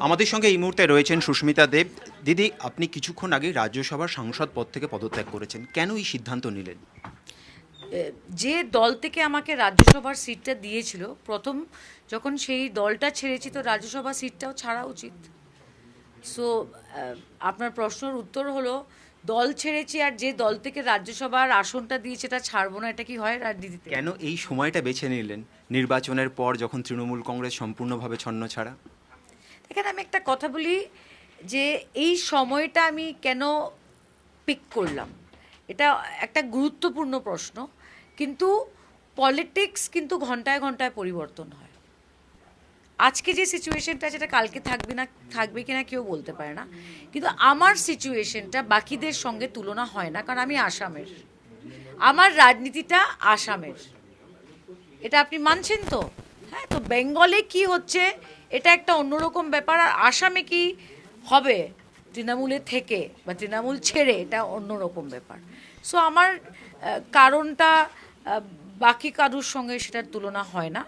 আমাদের সঙ্গে এই মুহূর্তে রয়েছেন সুস্মিতা দেব। দিদি, আপনি কিছুক্ষণ আগে রাজ্যসভার সাংসদ পদ থেকে পদত্যাগ করেছেন, কেন এই সিদ্ধান্ত নিলেন? যে দল থেকে আমাকে রাজ্যসভার সিটটা দিয়েছিল, প্রথম যখন সেই দলটা ছেড়েছি তো রাজ্যসভা সিটটাও ছাড়া উচিত। সো আপনার প্রশ্নের উত্তর হলো, দল ছেড়েছি আর যে দল থেকে রাজ্যসভার আসনটা দিয়েছে এটা ছাড়বো না, এটা কি হয় রাজনীতিতে? কেন এই সময়টা বেছে নিলেন নির্বাচনের পর, যখন তৃণমূল কংগ্রেস সম্পূর্ণভাবে ছন্নছাড়া? এখানে আমি একটা কথা বলি যে এই সময়টা আমি কেন পিক করলাম, এটা একটা গুরুত্বপূর্ণ প্রশ্ন। কিন্তু পলিটিক্স কিন্তু ঘন্টায় ঘন্টায় পরিবর্তন হয়। আজকে যে সিচুয়েশনটা সেটা কালকে থাকবে কিনা কেউ বলতে পারে না। কিন্তু আমার সিচুয়েশনটা বাকিদের সঙ্গে তুলনা হয় না, কারণ আমি আসামের, আমার রাজনীতিটা আসামের, এটা আপনি মানছেন তো? হ্যাঁ, তো বেঙ্গলে কি হচ্ছে এটা একটা অন্যরকম ব্যাপার, আর আসামে কি হবে তৃণমূলে থেকে বা তৃণমূল ছেড়ে এটা অন্যরকম ব্যাপার। সো আমার কারণটা বাকি কারুর সঙ্গে সেটার তুলনা হয় না।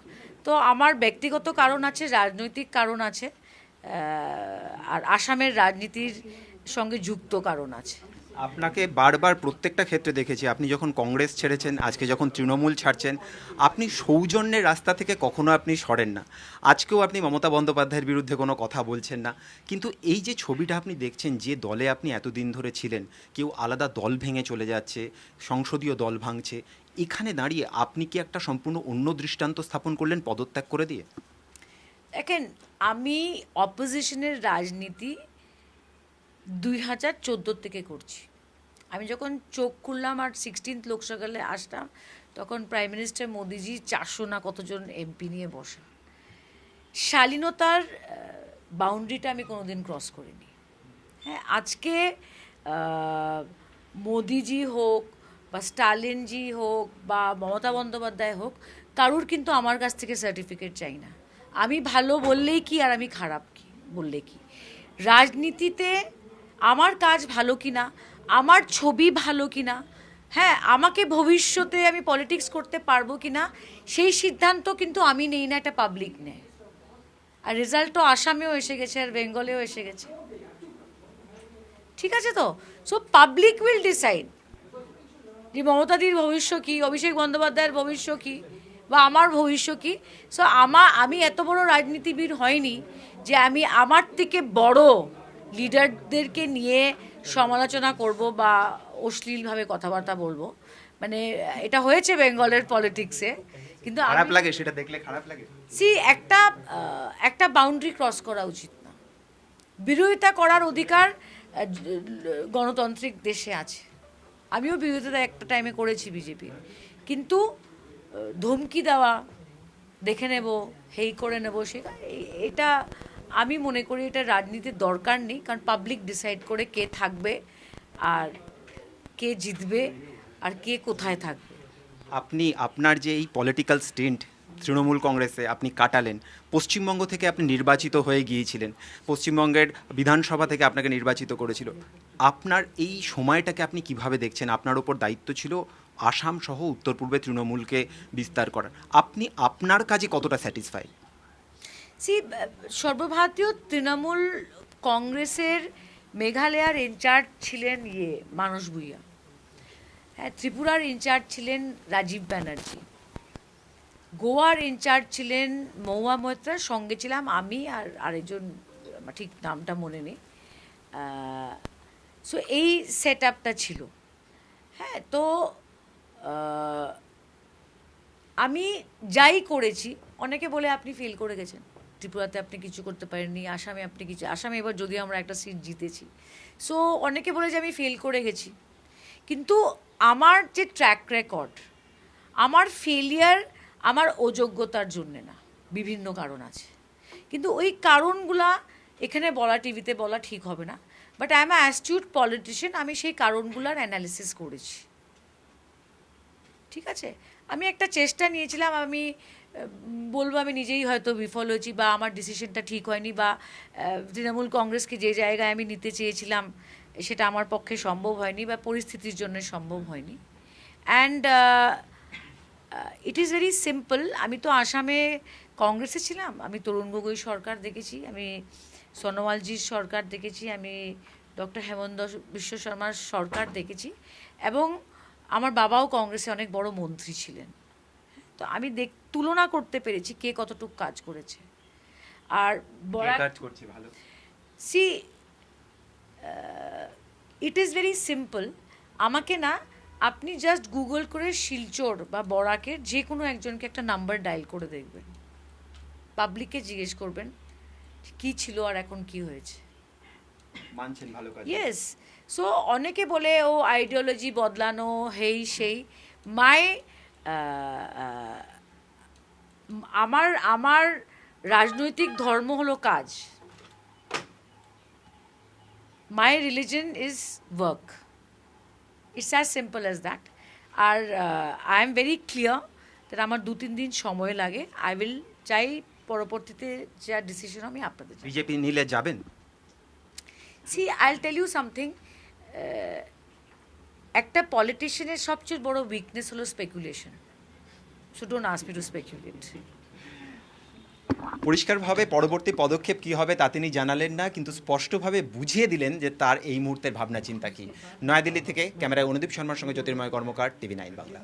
তো আমার ব্যক্তিগত কারণ আছে, রাজনৈতিক কারণ আছে, আর আসামের রাজনীতির সঙ্গে যুক্ত কারণ আছে। আপনাকে বারবার প্রত্যেকটা ক্ষেত্রে দেখেছি, আপনি যখন কংগ্রেস ছেড়েছেন, আজকে যখন তৃণমূল ছাড়ছেন, আপনি সৌজন্যের রাস্তা থেকে কখনো আপনি সরেন না। আজকেও আপনি মমতা বন্দ্যোপাধ্যায়ের বিরুদ্ধে কোনো কথা বলছেন না। কিন্তু এই যে ছবিটা আপনি দেখছেন, যে দলে আপনি এতদিন ধরে ছিলেন, কেউ আলাদা দল ভেঙে চলে যাচ্ছে, সংসদীয় দল ভাঙছে, এখানে দাঁড়িয়ে আপনি কি একটা সম্পূর্ণ অন্য দৃষ্টান্ত স্থাপন করলেন পদত্যাগ করে দিয়ে? দেখেন, আমি অপোজিশনের রাজনীতি 2014 থেকে করছি। আমি যখন চোখ খুললাম আর 16th লোকসভায় আসলাম, তখন প্রাইম মিনিস্টার মোদিজি 400 না কতজন এমপি নিয়ে বসা। শালীনতার বাউন্ডারিটা আমি কোনোদিন ক্রস করিনি। হ্যাঁ, আজকে মোদিজি হোক বা স্টালিনজি হোক বা মমতা বন্দ্যোপাধ্যায় হোক, কারুর কিন্তু আমার কাছ থেকে সার্টিফিকেট চাই না। আমি ভালো বললেই কি আর আমি খারাপ কি বললে কি, রাজনীতিতে আমার কাজ ভালো কিনা, আমার ছবি ভালো কিনা, হ্যাঁ, আমাকে ভবিষ্যতে আমি পলিটিক্স করতে পারবো কিনা, সেই সিদ্ধান্ত কিন্তু আমি নেই না, একটা পাবলিক নেয়। আর রেজাল্ট তো আসামেও এসে গেছে আর বেঙ্গলেও এসে গেছে, ঠিক আছে তো? সো পাবলিক উইল ডিসাইড যে মমতাদির ভবিষ্য কী, অভিষেক বন্দ্যোপাধ্যায়ের ভবিষ্য কী, বা আমার ভবিষ্য কী। সো আমি এত বড় রাজনীতিবিদ হয়নি যে আমি আমার থেকে বড় লিডারদেরকে নিয়ে সমালোচনা করব বা অশ্লীলভাবে কথাবার্তা বলবো। মানে এটা হয়েছে বেঙ্গলের পলিটিক্সে, কিন্তু খারাপ লাগে সেটা দেখলে? খারাপ লাগে। একটা বাউন্ডারি ক্রস করা উচিত না। বিরোধিতা করার অধিকার গণতান্ত্রিক দেশে আছে। আমিও বিরোধিতা একটা টাইমে করেছি বিজেপির, কিন্তু ধমকি দেওয়া, দেখে নেব, হেই করে নেব, এটা আমি মনে করি এটা রাজনীতির দরকার নেই। কারণ পাবলিক ডিসাইড করে কে থাকবে আর কে জিতবে আর কে কোথায় থাকবে। আপনি আপনার যে এই পলিটিক্যাল স্টেন্ট তৃণমূল কংগ্রেসে আপনি কাটালেন, পশ্চিমবঙ্গ থেকে আপনি নির্বাচিত হয়ে গিয়েছিলেন, পশ্চিমবঙ্গের বিধানসভা থেকে আপনাকে নির্বাচিত করেছিল। আপনার এই সময়টাকে আপনি কিভাবে দেখছেন? আপনার ওপর দায়িত্ব ছিল আসাম সহ উত্তর পূর্বে তৃণমূলকে বিস্তার করার। আপনি আপনার কাজে কতটা স্যাটিসফাই? সর্বভারতীয় তৃণমূল কংগ্রেসের মেঘালয়ার ইনচার্জ ছিলেন মানস ভুঁইয়া। হ্যাঁ, ত্রিপুরার ইনচার্জ ছিলেন রাজীব ব্যানার্জি, গোয়ার ইনচার্জ ছিলেন মহুয়া মৈত্রা, সঙ্গে ছিলাম আমি আর আরেকজন, ঠিক নামটা মনে নেই। সো এই সেট আপটা ছিল। হ্যাঁ, তো আমি যাই করেছি, অনেকে বলে আপনি ফেল করে গেছেন, ত্রিপুরাতে আপনি কিছু করতে পারেননি, আসামে আপনি কিছু, আসামে এবার যদিও আমরা একটা সিট জিতেছি। সো অনেকে বলে যে আমি ফেল করে গেছি, কিন্তু আমার যে ট্র্যাক রেকর্ড, আমার ফেলিয়ার আমার অযোগ্যতার জন্যে না, বিভিন্ন কারণ আছে। কিন্তু ওই কারণগুলা এখানে বলা, টিভিতে বলা ঠিক হবে না। But I am astute politician, আমি সেই কারণগুলার অ্যানালিসিস করেছি, ঠিক আছে? আমি একটা চেষ্টা নিয়েছিলাম, আমি বলবো আমি নিজেই হয়তো বিফল হয়েছি বা আমার ডিসিশনটা ঠিক হয়নি, বা তৃণমূল কংগ্রেসকে যে জায়গায় আমি নিতে চেয়েছিলাম সেটা আমার পক্ষে সম্ভব হয়নি বা পরিস্থিতির জন্য সম্ভব হয়নি। And it is very simple. আমি তো আসামে কংগ্রেসে ছিলাম, আমি তরুণ গগৈ সরকার দেখেছি, আমি সোনোয়ালজির সরকার দেখেছি, আমি ডক্টর হেমন্ত বিশ্ব শর্মার সরকার দেখেছি, এবং আমার বাবাও কংগ্রেসে অনেক বড় মন্ত্রী ছিলেন। তো আমি তুলনা করতে পেরেছি কে কতটুকু কাজ করেছে। আর কাজ করছি ভালো। See it is very simple. আমাকে না, আপনি জাস্ট গুগল করে শিলচর বা বরাকের যে কোনো একজনকে একটা নাম্বার ডায়াল করে দেখবেন, পাবলিককে জিজ্ঞেস করবেন কি ছিল আর এখন কি হয়েছে। মানছেন ভালো কাজ। ইয়েস। সো অনেকে বলে ও আইডিওলজি বদলানো, হেই সেই। মাই আমার আমার রাজনৈতিক ধর্ম হলো কাজ। My religion is work. It's as simple as that. আর I am very clear that আমার 2-3 দিন সময় লাগে। আই উইল চাই পরবর্তীতে যা ডিসিশন আমি আপনাদের জানাবো। বিজেপি নিলে যাবেন? সি আইল টেল ইউ সামথিং। একটা পলিটিশিয়ানের সবচেয়ে বড় উইকনেস হলো speculation. So don't ask me two speculate. পরিষ্কারভাবে পরবর্তী পদক্ষেপ কী হবে তা তিনি জানালেন না, কিন্তু স্পষ্টভাবে বুঝিয়ে দিলেন যে তার এই মুহূর্তের ভাবনা চিন্তা কী। নয়াদিল্লি থেকে ক্যামেরায় অনুদীপ শর্মার সঙ্গে জ্যোতির্ময় কর্মকার, TV9 বাংলা।